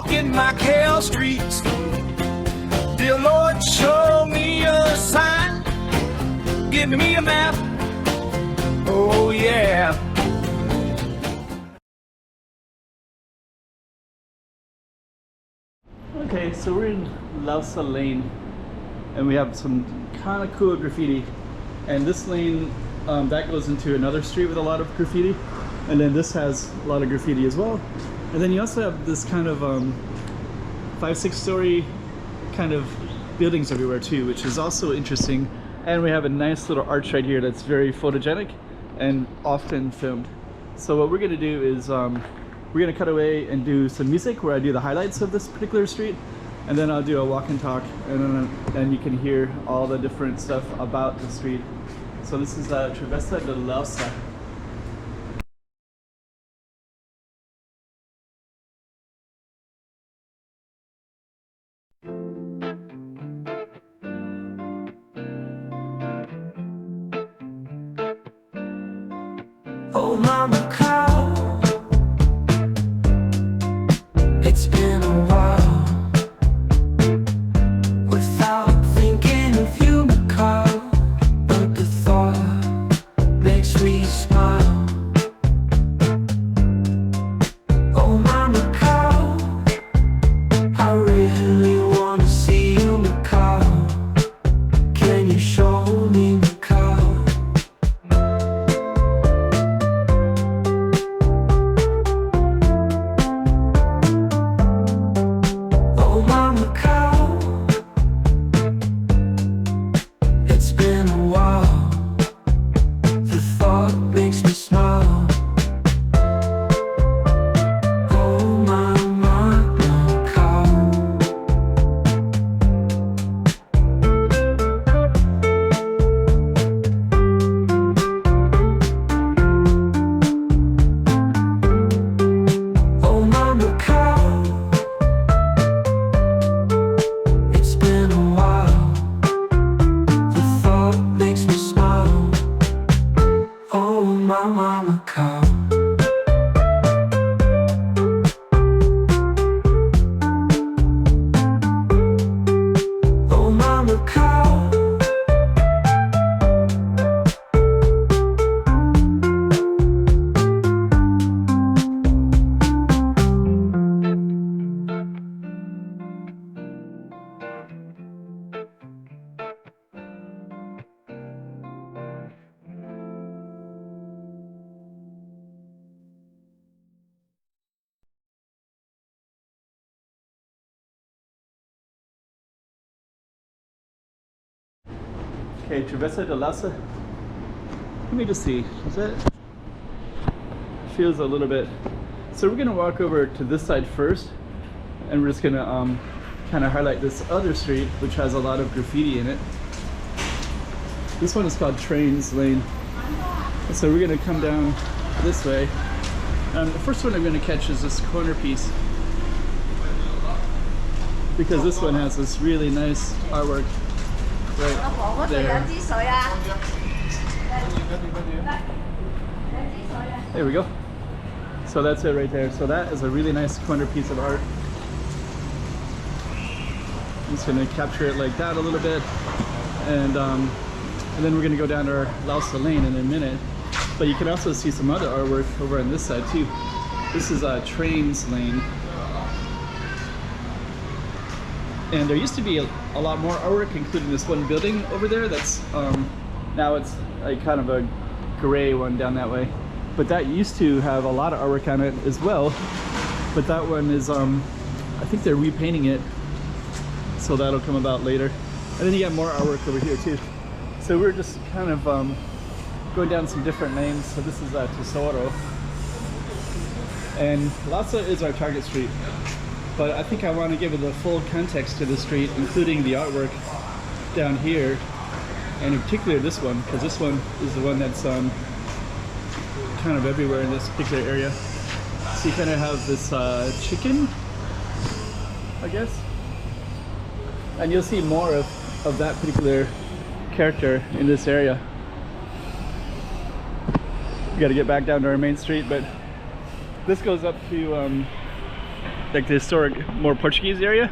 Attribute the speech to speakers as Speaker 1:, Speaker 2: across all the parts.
Speaker 1: Walking Macau Streets. Dear Lord, show me a sign. Give me a map. Oh yeah.
Speaker 2: Okay, so we're in Louça Lane, and we have some kind of cool graffiti. And this lane, that goes into another street with a lot of graffiti, and then this has a lot of graffiti as well. And then you also have this kind of 5-6 story kind of buildings everywhere too, which is also interesting. And we have a nice little arch right here that's very photogenic and often filmed. So what we're gonna do is we're gonna cut away and do some music where I do the highlights of this particular street, and then I'll do a walk and talk, and then you can hear all the different stuff about the street. So this is Travessa de Louça.
Speaker 1: Oh mama cow, it's been a while without thinking of you, Macau, but the thought makes me smile. Oh mama cow, I really wanna see you, Macau. Can you show me, Macau?
Speaker 2: Okay, Travessa de Louça. Let me just see. Is that feels a little bit. So we're gonna walk over to this side first, and we're just gonna kind of highlight this other street, which has a lot of graffiti in it. This one is called Trains Lane. So we're gonna come down this way. The first one I'm gonna catch is this corner piece, because this one has this really nice artwork right there. There we go. So that's it right there. So that is a really nice corner piece of art. I'm just gonna capture it like that a little bit, and then we're gonna go down to our Louça Lane in a minute. But you can also see some other artwork over on this side too. This is Trains Lane. And there used to be a lot more artwork, including this one building over there that's now it's a kind of a gray one down that way. But that used to have a lot of artwork on it as well. But that one is, I think they're repainting it, so that'll come about later. And then you got more artwork over here too. So we're just kind of going down some different lanes. So this is Tesoro. And Louça is our target street. But I think I want to give it the full context to the street, including the artwork down here, and in particular this one, because this one is the one that's kind of everywhere in this particular area. So you kind of have this chicken, I guess, and you'll see more of that particular character in this area. We got to get back down to our main street, but this goes up to like the historic, more Portuguese area.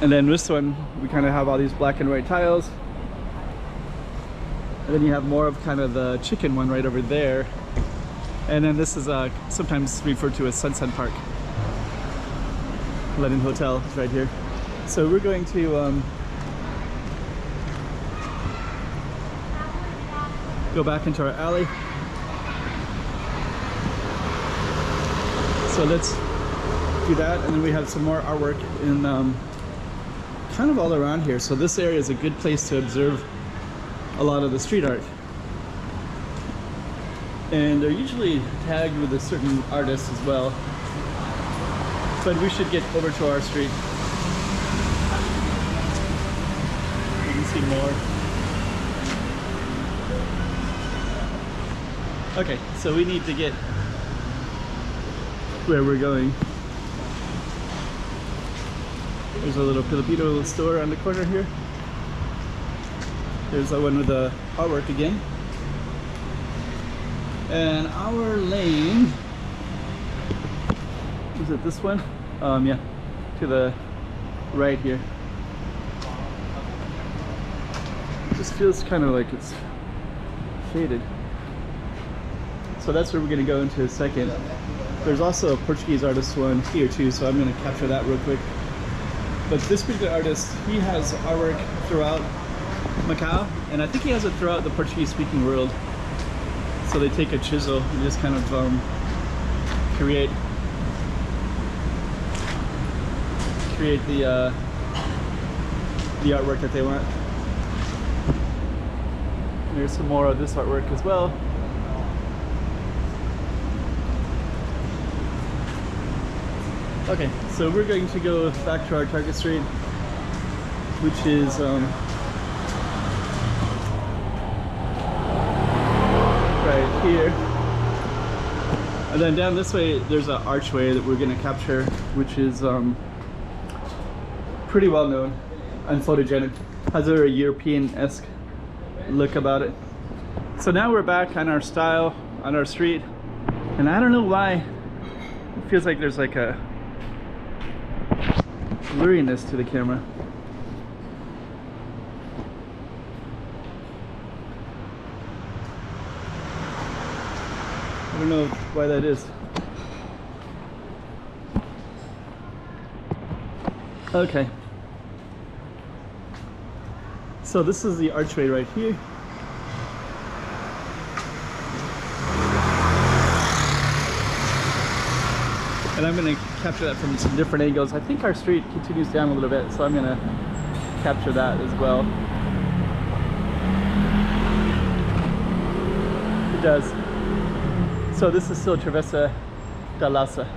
Speaker 2: And then this one, we kind of have all these black and white tiles. And then you have more of kind of the chicken one right over there. And then this is sometimes referred to as Sunset Park. Lennon Hotel is right here. So we're going to go back into our alley. So let's do that, and then we have some more artwork in kind of all around here. So this area is a good place to observe a lot of the street art. And they're usually tagged with a certain artist as well. But we should get over to our street. You can see more. Okay, so we need to get where we're going. There's a little Filipino store on the corner here. There's the one with the artwork again. And our lane, is it this one? Yeah, to the right here. It just feels kind of like it's shaded. So that's where we're going to go into a second. There's also a Portuguese artist one here too, so I'm going to capture that real quick. But this particular artist, he has artwork throughout Macau, and I think he has it throughout the Portuguese-speaking world. So they take a chisel and just kind of create the artwork that they want. And there's some more of this artwork as well. Okay, so we're going to go back to our target street, which is right here. And then down this way, there's an archway that we're going to capture, which is pretty well known and photogenic. Has a very European-esque look about it. So now we're back on our style, on our street, and I don't know why it feels like there's like a blurriness to the camera. I don't know why that is. Okay. So this is the archway right here. And I'm going to capture that from some different angles. I think our street continues down a little bit, so I'm going to capture that as well. It does. So this is still Travessa da Louça.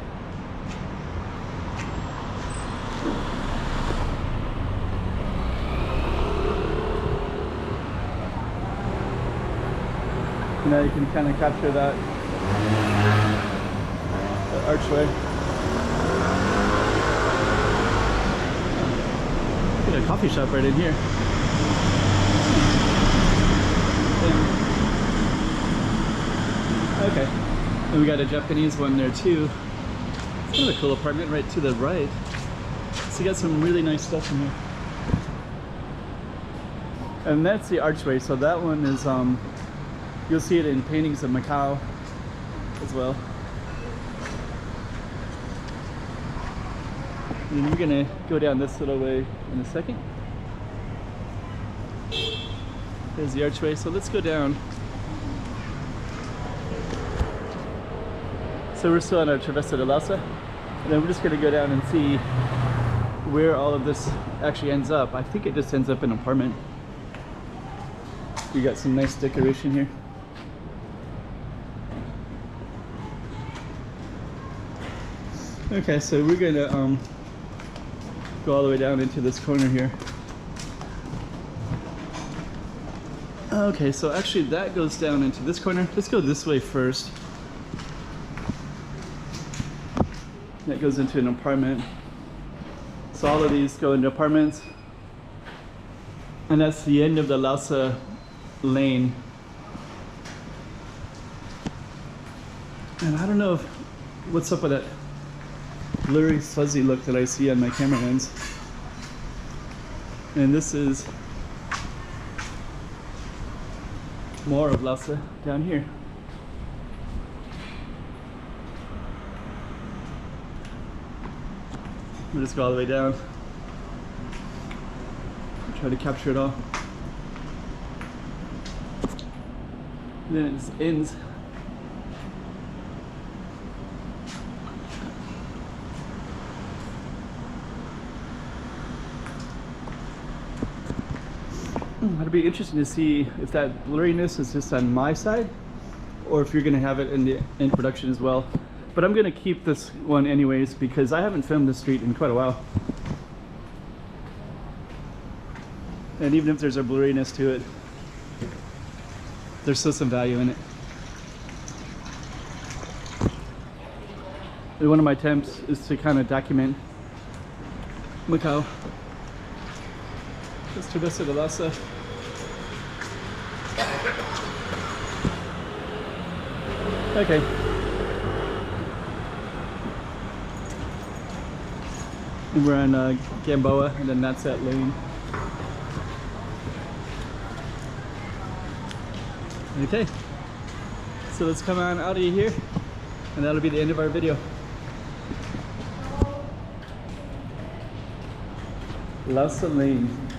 Speaker 2: Now you can kind of capture that archway. Look at a coffee shop right in here. Okay, and we got a Japanese one there too. It's kind of a cool apartment right to the right. So you got some really nice stuff in here. And that's the archway. So that one is you'll see it in paintings of Macau as well. And we're gonna go down this little way in a second. There's the archway, so let's go down. So we're still on our Travessa da Louça, and then we're just gonna go down and see where all of this actually ends up. I think it just ends up in an apartment. We got some nice decoration here. Okay, so we're gonna go all the way down into this corner here. Okay, so actually that goes down into this corner. Let's go this way first. That goes into an apartment. So all of these go into apartments. And that's the end of the Louça lane. And I don't know what's up with that blurry, fuzzy look that I see on my camera lens. And this is more of Louça down here. We'll just go all the way down. Try to capture it all. And then it just ends. It'll be interesting to see if that blurriness is just on my side or if you're going to have it in the end production as well. But I'm going to keep this one anyways because I haven't filmed this street in quite a while. And even if there's a blurriness to it, there's still some value in it. And one of my attempts is to kind of document Macau. It's Travessa de Louça. Okay. And we're on Gamboa, and then that's that lane. Okay. So let's come on out of here, and that'll be the end of our video. Louça Lane.